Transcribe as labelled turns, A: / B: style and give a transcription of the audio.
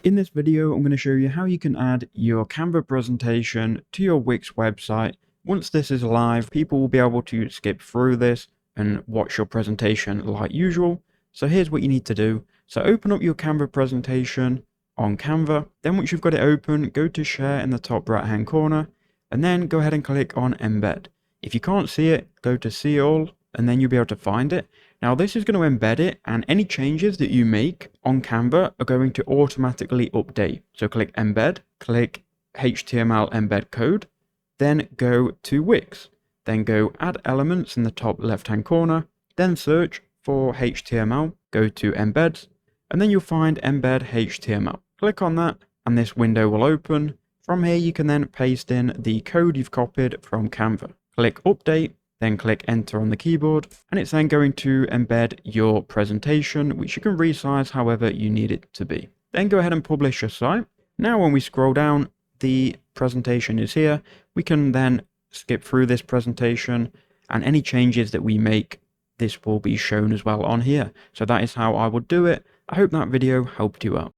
A: In this video, I'm going to show you how you can add your Canva presentation to your Wix website. Once this is live, people will be able to skip through this and watch your presentation like usual. So here's what you need to do. So open up your Canva presentation on Canva. Then once you've got it open, go to share in the top right hand corner and then go ahead and click on embed. If you can't see it, go to see all and then you'll be able to find it. Now this is going to embed it, and any changes that you make on Canva are going to automatically update. So click embed, click HTML embed code, then go to Wix, then go add elements in the top left hand corner, then search for HTML, go to embeds, and then you'll find embed HTML. Click on that and this window will open. From here you can then paste in the code you've copied from Canva. Click update, then click enter on the keyboard, and it's then going to embed your presentation, which you can resize however you need it to be. Then go ahead and publish your site. Now when we scroll down, the presentation is here. We can then skip through this presentation, and any changes that we make, this will be shown as well on here. So that is how I would do it. I hope that video helped you out.